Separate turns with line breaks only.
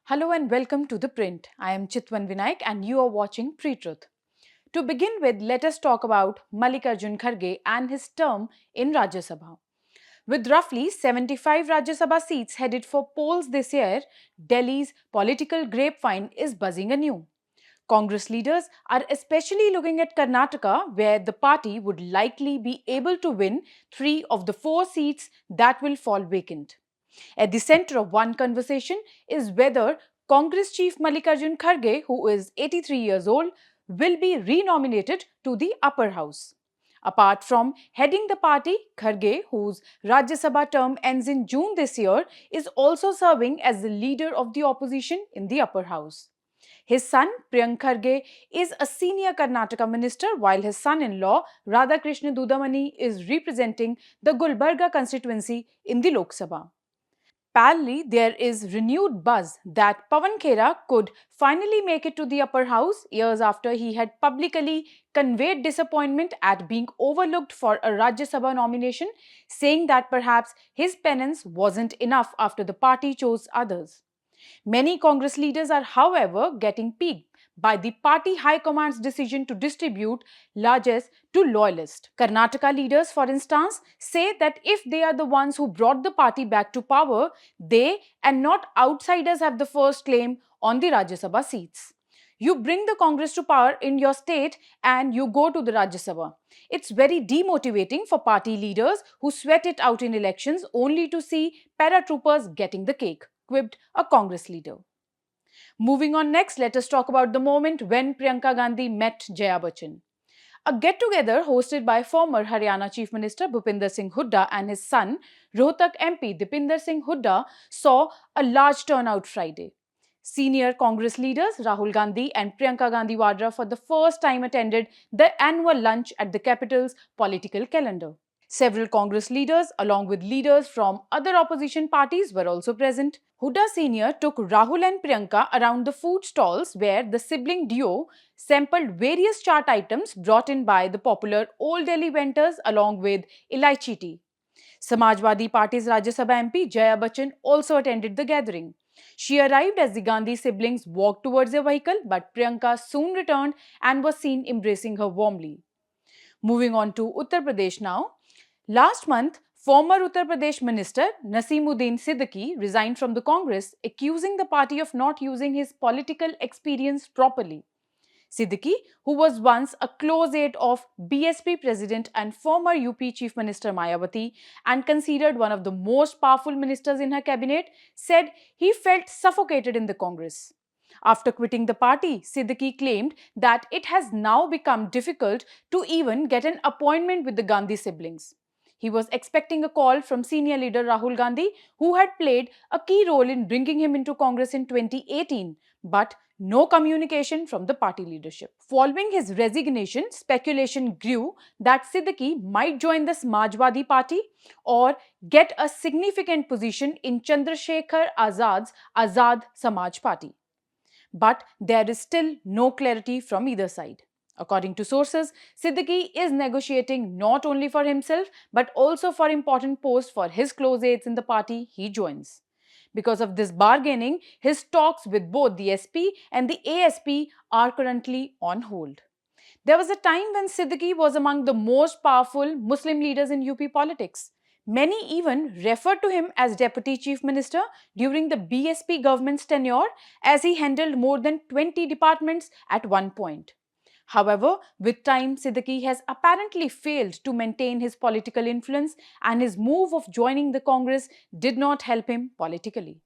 Hello and welcome to The Print. I am Chitwan Vinayak and you are watching Pre-Truth. To begin with, let us talk about Mallikarjun Kharge and his term in Rajya Sabha. With roughly 75 Rajya Sabha seats headed for polls this year, Delhi's political grapevine is buzzing anew. Congress leaders are especially looking at Karnataka, where the party would likely be able to win 3 of the 4 seats that will fall vacant. At the center of one conversation is whether Congress chief Mallikarjun Kharge, who is 83 years old, will be renominated to the upper house. Apart from heading the party, Kharge, whose Rajya Sabha term ends in June this year, is also serving as the leader of the opposition in the upper house. His son, Priyank Kharge, is a senior Karnataka minister, while his son-in-law, Radhakrishna Dudamani, is representing the Gulbarga constituency in the Lok Sabha. Parallelly, there is renewed buzz that Pawan Khera could finally make it to the upper house years after he had publicly conveyed disappointment at being overlooked for a Rajya Sabha nomination, saying that perhaps his penance wasn't enough after the party chose others. Many Congress leaders are, however, getting piqued by the party high command's decision to distribute largesse to loyalists. Karnataka leaders, for instance, say that if they are the ones who brought the party back to power, they and not outsiders have the first claim on the Rajya Sabha seats. You bring the Congress to power in your state and you go to the Rajya Sabha. It's very demotivating for party leaders who sweat it out in elections only to see paratroopers getting the cake, quipped a Congress leader. Moving on next, let us talk about the moment when Priyanka Gandhi met Jaya Bachchan. A get-together hosted by former Haryana Chief Minister Bhupinder Singh Hooda and his son, Rohtak MP Dipinder Singh Hooda, saw a large turnout Friday. Senior Congress leaders Rahul Gandhi and Priyanka Gandhi Vadra for the first time attended the annual lunch at the capital's political calendar. Several Congress leaders, along with leaders from other opposition parties, were also present. Huda Sr. took Rahul and Priyanka around the food stalls where the sibling duo sampled various chaat items brought in by the popular Old Delhi vendors along with elaichi tea. Samajwadi Party's Rajya Sabha MP Jaya Bachchan also attended the gathering. She arrived as the Gandhi siblings walked towards their vehicle, but Priyanka soon returned and was seen embracing her warmly. Moving on to Uttar Pradesh now. Last month, former Uttar Pradesh Minister Naseemuddin Siddiqui resigned from the Congress, accusing the party of not using his political experience properly. Siddiqui, who was once a close aide of BSP President and former UP Chief Minister Mayawati and considered one of the most powerful ministers in her cabinet, said he felt suffocated in the Congress. After quitting the party, Siddiqui claimed that it has now become difficult to even get an appointment with the Gandhi siblings. He was expecting a call from senior leader Rahul Gandhi, who had played a key role in bringing him into Congress in 2018, but no communication from the party leadership. Following his resignation, speculation grew that Siddiqui might join the Samajwadi Party or get a significant position in Chandrasekhar Azad's Azad Samaj Party. But there is still no clarity from either side. According to sources, Siddiqui is negotiating not only for himself but also for important posts for his close aides in the party he joins. Because of this bargaining, his talks with both the SP and the ASP are currently on hold. There was a time when Siddiqui was among the most powerful Muslim leaders in UP politics. Many even referred to him as Deputy Chief Minister during the BSP government's tenure, as he handled more than 20 departments at one point. However, with time, Siddiqui has apparently failed to maintain his political influence, and his move of joining the Congress did not help him politically.